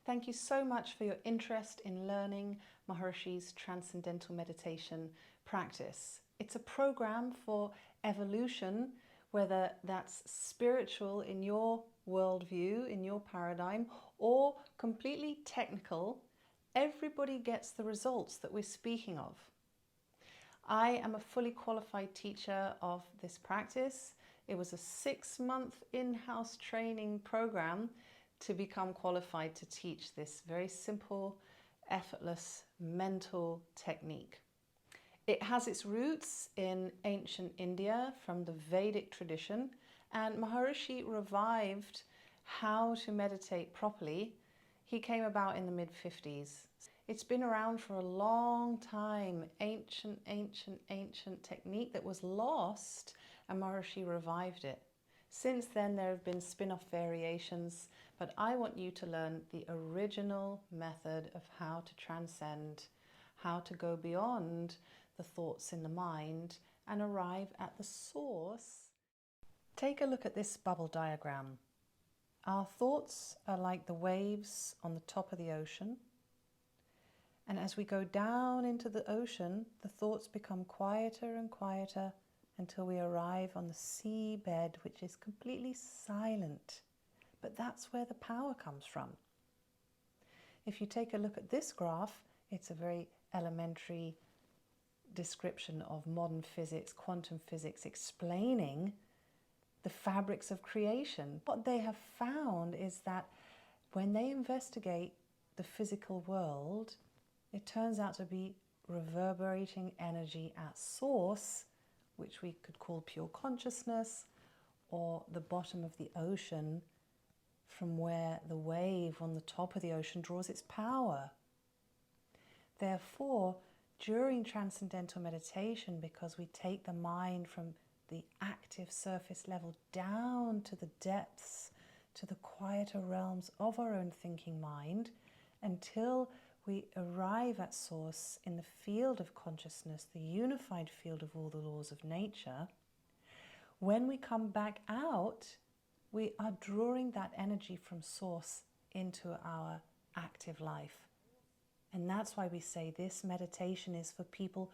Thank you so much for your interest in learning Maharishi's Transcendental Meditation practice. It's a program for evolution, whether that's spiritual in your worldview, in your paradigm, or completely technical. Everybody gets the results that we're speaking of. I am a fully qualified teacher of this practice. It was a 6-month in-house training program to become qualified to teach this very simple, effortless mental technique. It has its roots in ancient India from the Vedic tradition, and Maharishi revived how to meditate properly. He came about in the mid-50s. It's been around for a long time, ancient technique that was lost, and Maharishi revived it. Since then, there have been spin-off variations, but I want you to learn the original method of how to transcend, how to go beyond the thoughts in the mind and arrive at the source. Take a look at this bubble diagram. Our thoughts are like the waves on the top of the ocean. And as we go down into the ocean, the thoughts become quieter and quieter until we arrive on the seabed, which is completely silent. But that's where the power comes from. If you take a look at this graph, it's a very elementary description of modern physics, quantum physics, explaining the fabrics of creation. What they have found is that when they investigate the physical world, it turns out to be reverberating energy at source, which we could call pure consciousness, or the bottom of the ocean, from where the wave on the top of the ocean draws its power. Therefore, during transcendental meditation, because we take the mind from the active surface level down to the depths, to the quieter realms of our own thinking mind, until we arrive at source in the field of consciousness, the unified field of all the laws of nature, when we come back out, we are drawing that energy from source into our active life. And that's why we say this meditation is for people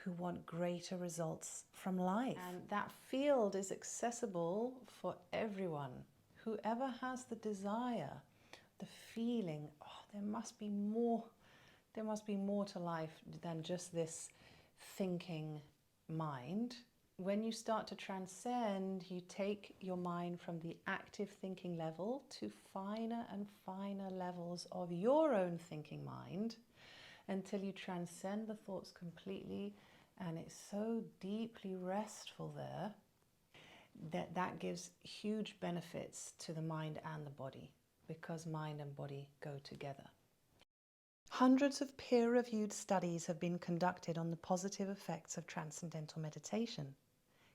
who want greater results from life. And that field is accessible for everyone. Whoever has the desire, the feeling, oh, there must be more to life than just this thinking mind. When you start to transcend, you take your mind from the active thinking level to finer and finer levels of your own thinking mind until you transcend the thoughts completely, and it's so deeply restful there that gives huge benefits to the mind and the body, because mind and body go together. Hundreds of peer-reviewed studies have been conducted on the positive effects of transcendental meditation.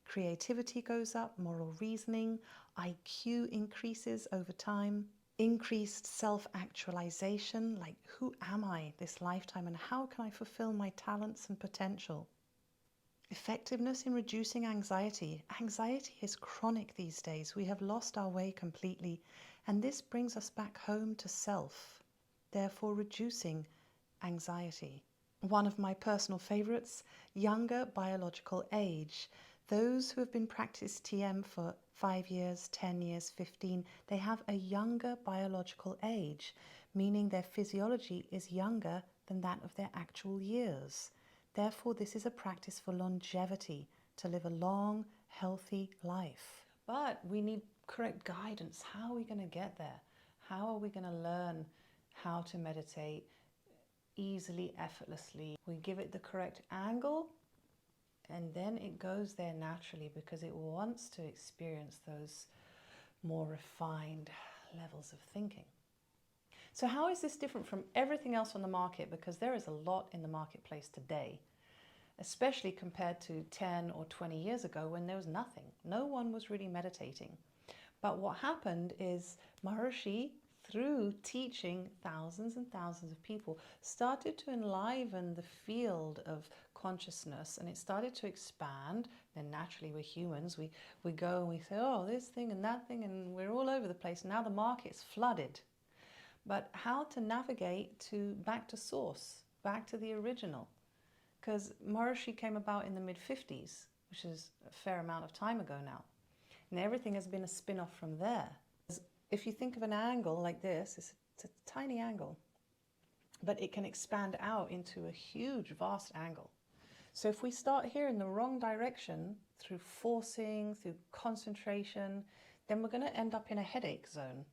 Creativity goes up, moral reasoning, IQ increases over time, increased self-actualization, like who am I this lifetime and how can I fulfill my talents and potential? Effectiveness in reducing anxiety. Anxiety is chronic these days. We have lost our way completely, and this brings us back home to self, therefore reducing anxiety. One of my personal favorites, younger biological age. Those who have been practicing TM for 5 years, 10 years, 15, they have a younger biological age, meaning their physiology is younger than that of their actual years. Therefore, this is a practice for longevity, to live a long, healthy life. But we need correct guidance. How are we going to get there? How are we going to learn how to meditate easily, effortlessly? We give it the correct angle, and then it goes there naturally because it wants to experience those more refined levels of thinking. So how is this different from everything else on the market? Because there is a lot in the marketplace today, especially compared to 10 or 20 years ago when there was nothing. No one was really meditating. But what happened is Maharishi, through teaching thousands and thousands of people, started to enliven the field of consciousness, and it started to expand. Then naturally we're humans, we go and we say, oh, this thing and that thing, and we're all over the place. Now the market's flooded. but how to navigate back to source, back to the original. Because Maharishi came about in the mid-50s, which is a fair amount of time ago now. And everything has been a spin-off from there. If you think of an angle like this, it's a tiny angle, but it can expand out into a huge, vast angle. So if we start here in the wrong direction, through forcing, through concentration, then we're going to end up in a headache zone.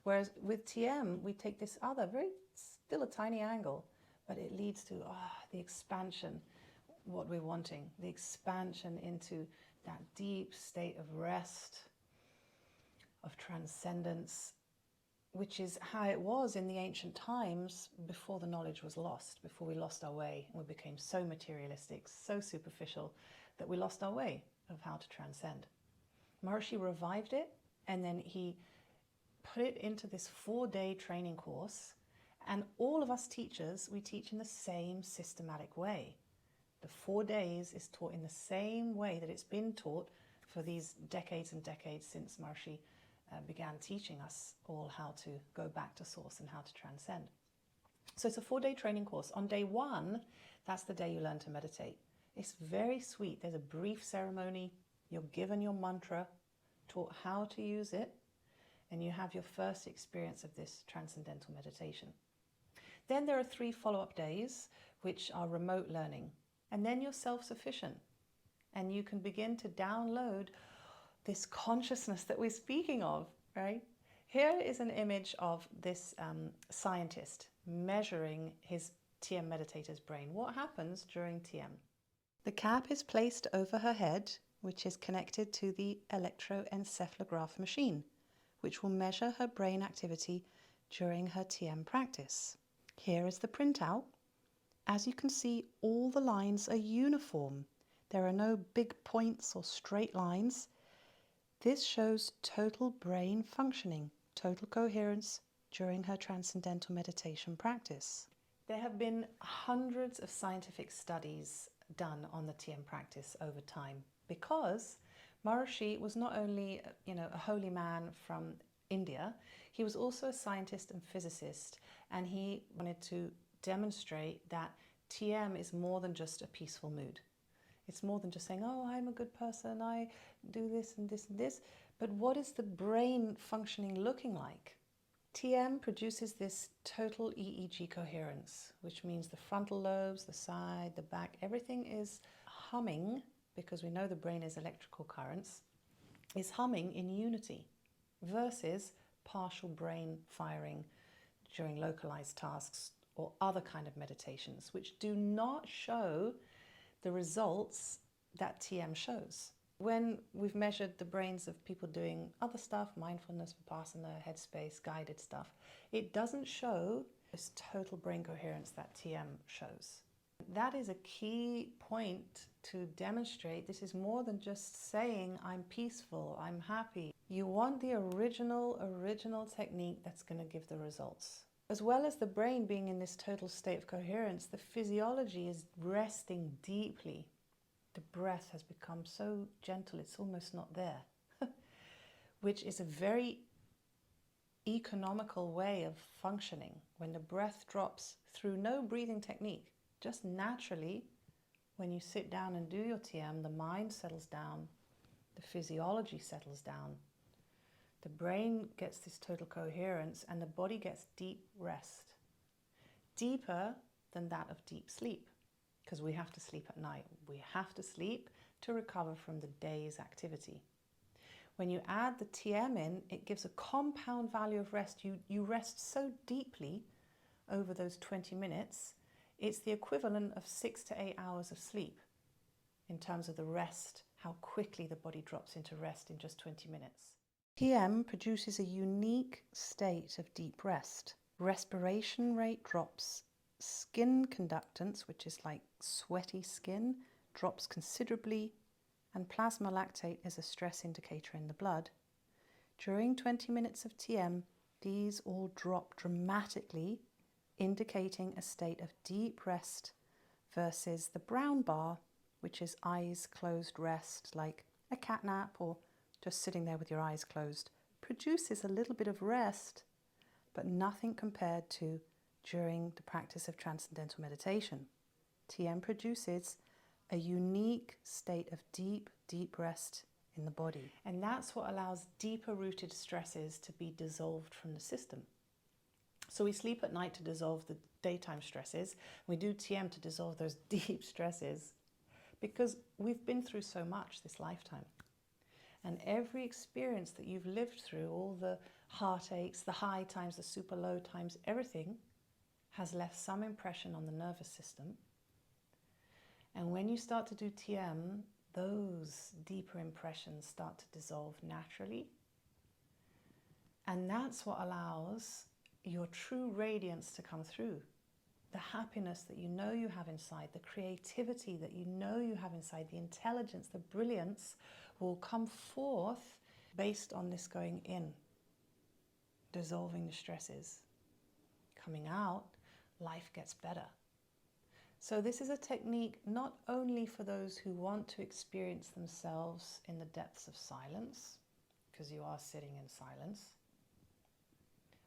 Whereas with TM, we take this other, still a tiny angle, but it leads to the expansion, what we're wanting, the expansion into that deep state of rest, of transcendence, which is how it was in the ancient times before the knowledge was lost, before we lost our way and we became so materialistic, so superficial that we lost our way of how to transcend. Maharishi revived it, and then he put it into this 4-day training course, and all of us teachers, we teach in the same systematic way. The 4 days is taught in the same way that it's been taught for these decades and decades since Maharishi began teaching us all how to go back to source and how to transcend. So it's a 4-day training course. On day 1, that's the day you learn to meditate. It's very sweet. There's a brief ceremony. You're given your mantra, taught how to use it, and you have your first experience of this transcendental meditation. Then there are 3 follow-up days, which are remote learning. And then you're self-sufficient, and you can begin to download this consciousness that we're speaking of, right? Here is an image of this scientist measuring his TM meditator's brain. What happens during TM? The cap is placed over her head, which is connected to the electroencephalograph machine, which will measure her brain activity during her TM practice. Here is the printout. As you can see, all the lines are uniform. There are no big points or straight lines. This shows total brain functioning, total coherence during her transcendental meditation practice. There have been hundreds of scientific studies done on the TM practice over time, because Maharishi was not only, a holy man from India, he was also a scientist and physicist, and he wanted to demonstrate that TM is more than just a peaceful mood. It's more than just saying, oh, I'm a good person, I do this and this and this. But what is the brain functioning looking like? TM produces this total EEG coherence, which means the frontal lobes, the side, the back, everything is humming, because we know the brain is electrical currents, is humming in unity, versus partial brain firing during localized tasks or other kind of meditations, which do not show the results that TM shows. When we've measured the brains of people doing other stuff, mindfulness, vipassana, headspace, guided stuff, it doesn't show this total brain coherence that TM shows. That is a key point to demonstrate this is more than just saying I'm peaceful, I'm happy. You want the original technique that's going to give the results. As well as the brain being in this total state of coherence, the physiology is resting deeply. The breath has become so gentle, it's almost not there, which is a very economical way of functioning. When the breath drops through no breathing technique, just naturally, when you sit down and do your TM, the mind settles down, the physiology settles down, the brain gets this total coherence, and the body gets deep rest. Deeper than that of deep sleep, because we have to sleep at night. We have to sleep to recover from the day's activity. When you add the TM in, it gives a compound value of rest. You rest so deeply over those 20 minutes, it's the equivalent of 6 to 8 hours of sleep in terms of the rest, how quickly the body drops into rest in just 20 minutes. TM produces a unique state of deep rest. Respiration rate drops, skin conductance, which is like sweaty skin, drops considerably, and plasma lactate is a stress indicator in the blood. During 20 minutes of TM, these all drop dramatically, indicating a state of deep rest, versus the brown bar, which is eyes closed rest, like a cat nap or just sitting there with your eyes closed, produces a little bit of rest, but nothing compared to during the practice of Transcendental Meditation. TM produces a unique state of deep, deep rest in the body. And that's what allows deeper rooted stresses to be dissolved from the system. So we sleep at night to dissolve the daytime stresses. We do TM to dissolve those deep stresses because we've been through so much this lifetime. And every experience that you've lived through, all the heartaches, the high times, the super low times, everything has left some impression on the nervous system. And when you start to do TM, those deeper impressions start to dissolve naturally. And that's what allows your true radiance to come through. The happiness that you know you have inside, the creativity that you know you have inside, the intelligence, the brilliance will come forth based on this going in, dissolving the stresses. Coming out, life gets better. So this is a technique not only for those who want to experience themselves in the depths of silence, because you are sitting in silence,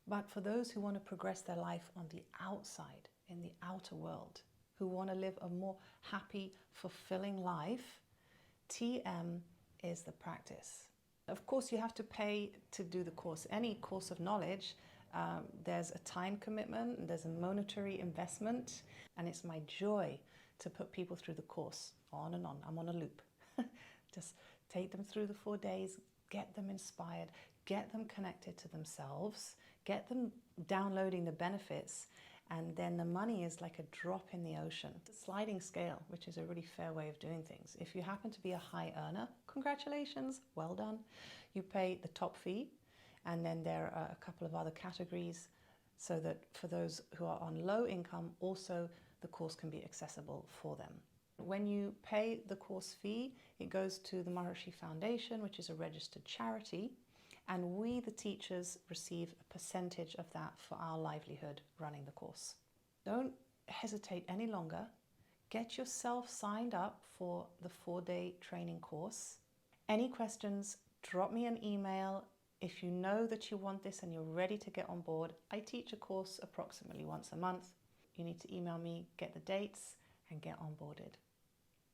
but for those who want to progress their life on the outside, in the outer world, who want to live a more happy, fulfilling life. TM is the practice. Of course, you have to pay to do the course. Any course of knowledge, there's a time commitment, and there's a monetary investment, and it's my joy to put people through the course on and on. I'm on a loop. Just take them through the 4 days, get them inspired, get them connected to themselves, get them downloading the benefits, and then the money is like a drop in the ocean. It's a sliding scale, which is a really fair way of doing things. If you happen to be a high earner, congratulations, well done. You pay the top fee, and then there are a couple of other categories so that for those who are on low income, also the course can be accessible for them. When you pay the course fee, it goes to the Maharishi Foundation, which is a registered charity, and we, the teachers, receive a percentage of that for our livelihood running the course. Don't hesitate any longer. Get yourself signed up for the 4-day training course. Any questions, drop me an email. If you know that you want this and you're ready to get on board, I teach a course approximately once a month. You need to email me, get the dates, and get onboarded.